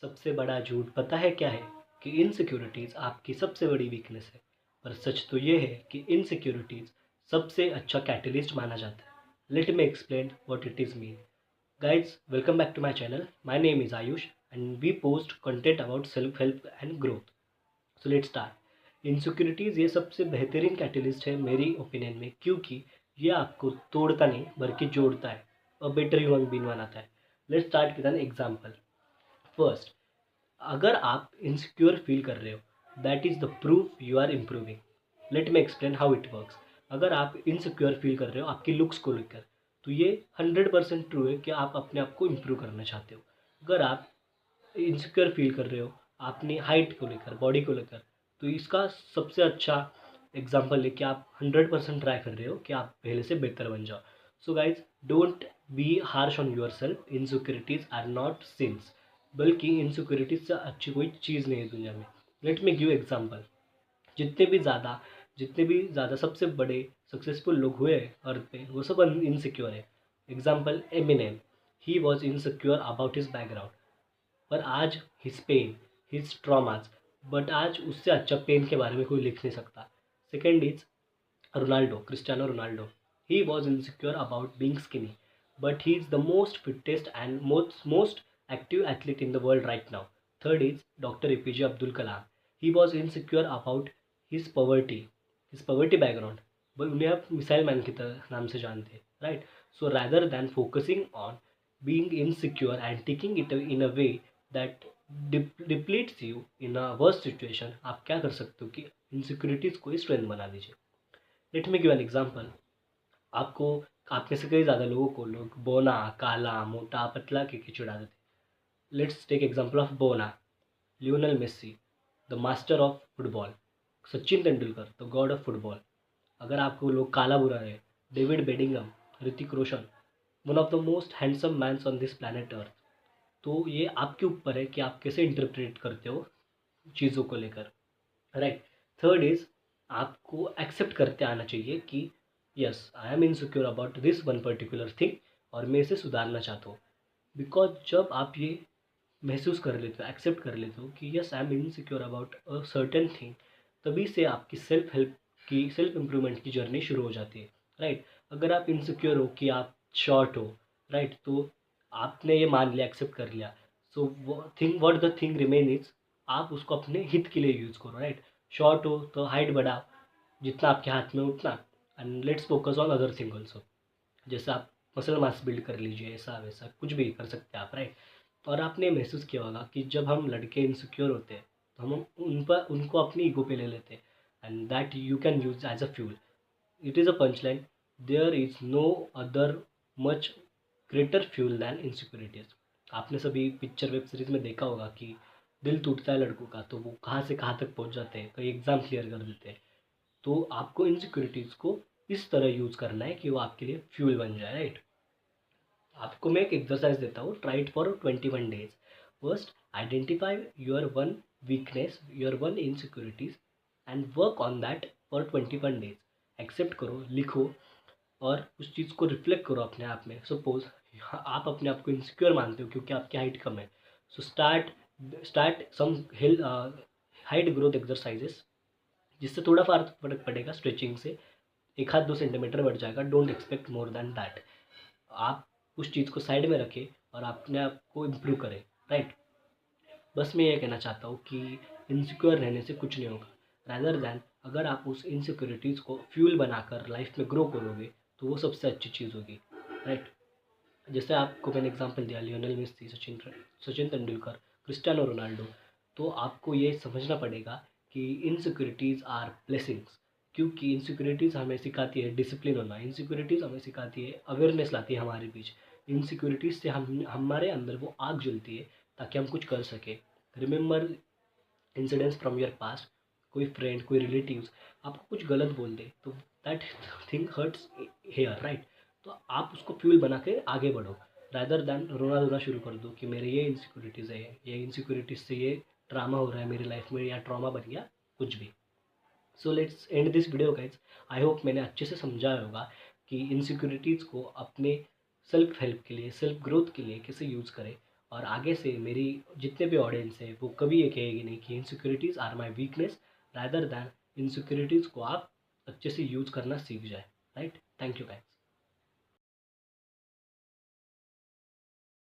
सबसे बड़ा झूठ पता है क्या है? कि इनसिक्योरिटीज़ आपकी सबसे बड़ी वीकनेस है। पर सच तो ये है कि इनसिक्योरिटीज़ सबसे अच्छा कैटलिस्ट माना जाता है। Let me explain what it is mean. Guys, welcome back to my channel. My name is Ayush and we post content about self help and growth. So let start. Insecurities ये सबसे बेहतरीन catalyst है मेरी opinion में, क्योंकि ये आपको तोड़ता नहीं बल्कि जोड़ता है और बेटर ह्यूमन बीइंग बनाता है। Let start with an example. First, अगर आप इनसिक्योर फील कर रहे हो, that is the proof you are improving. Let me explain how it works. अगर आप इनसिक्योर फील कर रहे हो आपकी लुक्स को लेकर, तो ये 100% ट्रू है कि आप अपने आप को इम्प्रूव करना चाहते हो। अगर आप इनसिक्योर फील कर रहे हो अपनी हाइट को लेकर, बॉडी को लेकर, तो इसका सबसे अच्छा एग्जाम्पल है कि आप 100% ट्राई कर रहे हो कि आप पहले से बेहतर बन जाओ। So guys, don't be harsh on yourself. Insecurities are not sins, बल्कि इनसिक्योरिटीज से अच्छी कोई चीज़ नहीं है दुनिया में। Let me give example. जितने भी ज़्यादा जितने भी ज़्यादा सबसे बड़े सक्सेसफुल लोग हुए हैं अर्थ पे, वो सब इनसिक्योर है। Example Eminem, he was insecure about his background, पर आज his pain, his traumas, but आज उससे अच्छा पेन के बारे में कोई लिख नहीं सकता। Second is Ronaldo, Cristiano Ronaldo. He was insecure about being skinny, but he is the most fittest and most active athlete in the world right now. Third is Dr. APJ Abdul Kalam. He was insecure about his poverty background. but उन्हें आप missile man की तरह नाम से जानते हैं, right? So rather than focusing on being insecure and taking it in a way that depletes you in a worst situation, आप क्या कर सकते हो कि इनसिक्योरिटीज़ को स्ट्रेंथ बना दीजिए। Late me give an example. आपको आप में से कई ज़्यादा लोगों को लोग बोना, काला, मोटा, पतला के चिढ़ा देते। Let's take example of Bona, Lionel Messi, the master of football, Sachin Tendulkar, the god of football. अगर आपको लोग काला बुरा रहे, David Beckham, Hrithik Roshan, one of the most handsome mans on this planet earth. तो ये आपके ऊपर है कि आप कैसे इंटरप्रेट करते हो चीज़ों को लेकर, राइट? थर्ड इज, आपको एक्सेप्ट करते आना चाहिए कि yes, I am insecure about this one particular thing और मैं इसे सुधारना चाहता हूँ। बिकॉज जब आप ये महसूस कर लेते हो, एक्सेप्ट कर लेते हो कि yes, I am insecure about a certain thing, तभी से आपकी सेल्फ हेल्प की, सेल्फ इम्प्रूवमेंट की जर्नी शुरू हो जाती है, राइट? अगर आप इनसिक्योर हो कि आप शॉर्ट हो, राइट, तो आपने ये मान लिया, एक्सेप्ट कर लिया, so what the thing remain is, आप उसको अपने हित के लिए यूज़ करो, राइट? शॉर्ट हो तो हाइट बढ़ाओ जितना आपके हाथ में उतना, and let's focus on other thing also. जैसे आप मसल मास बिल्ड कर लीजिए, ऐसा वैसा कुछ भी कर सकते हैं आप, राइट? और आपने महसूस किया होगा कि जब हम लड़के इनसिक्योर होते हैं तो हम उनको अपनी ईगो पे ले लेते हैं, and that you can use as a fuel. It is a punch line, there is no other much greater fuel than insecurities. आपने सभी पिक्चर वेब सीरीज में देखा होगा कि दिल टूटता है लड़कों का तो वो कहाँ से कहाँ तक पहुँच जाते हैं, कई एग्ज़ाम क्लियर कर देते हैं। तो आपको इनसिक्योरिटीज़ को इस तरह यूज़ करना है कि वो आपके लिए फ्यूल बन जाए, राइट? आपको मैं एक एक्सरसाइज देता हूँ, try it for 21 days। First, identify your one weakness, your one insecurities and work on that for 21 days। Accept करो, लिखो और उस चीज़ को रिफ्लेक्ट करो अपने आप में। सपोज आप अपने आप को इनसिक्योर मानते हो क्योंकि आपकी हाइट कम है, so start some height growth exercises, जिससे थोड़ा फर्क पड़ेगा स्ट्रेचिंग से, 1 आध 2 सेंटीमीटर बढ़ जाएगा। Don't expect more than that. आप उस चीज़ को साइड में रखें और अपने आप को इम्प्रूव करें, राइट? बस मैं ये कहना चाहता हूँ कि इनसिक्योर रहने से कुछ नहीं होगा। रैदर दैन, अगर आप उस इनसिक्योरिटीज़ को फ्यूल बनाकर लाइफ में ग्रो करोगे तो वो सबसे अच्छी चीज़ होगी, राइट? जैसे आपको मैंने एग्जांपल दिया, Lionel Messi, Sachin Tendulkar, Cristiano Ronaldo. तो आपको ये समझना पड़ेगा कि इनसिक्योरिटीज़ आर ब्लेसिंग्स, क्योंकि इनसिक्योरिटीज़ हमें सिखाती है डिसिप्लिन होना, इनसिक्योरिटीज़ हमें सिखाती है अवेयरनेस, लाती है हमारे बीच। इनसिक्योरिटीज़ से हम हमारे अंदर वो आग जलती है ताकि हम कुछ कर सकें। Remember incidents from your past. कोई फ्रेंड, कोई रिलेटिव्स आपको कुछ गलत बोल दे तो that thing hurts here, right? तो आप उसको फ्यूल बना के आगे बढ़ो, रादर दैन रोना धोना शुरू कर दो कि मेरे ये इनसिक्योरिटीज़ है, ये इनसिक्योरिटीज़ से ये ड्रामा हो रहा है मेरी लाइफ में, या ट्रॉमा बन गया, कुछ भी। So let's end this video guys. I hope मैंने अच्छे से समझाया होगा कि इनसिक्योरिटीज़ को अपने सेल्फ हेल्प के लिए, सेल्फ ग्रोथ के लिए कैसे यूज़ करें, और आगे से मेरी जितने भी ऑडियंस है वो कभी ये कहेगी नहीं कि insecurities are my weakness, rather than insecurities को आप अच्छे से यूज़ करना सीख जाए। Right, thank you guys.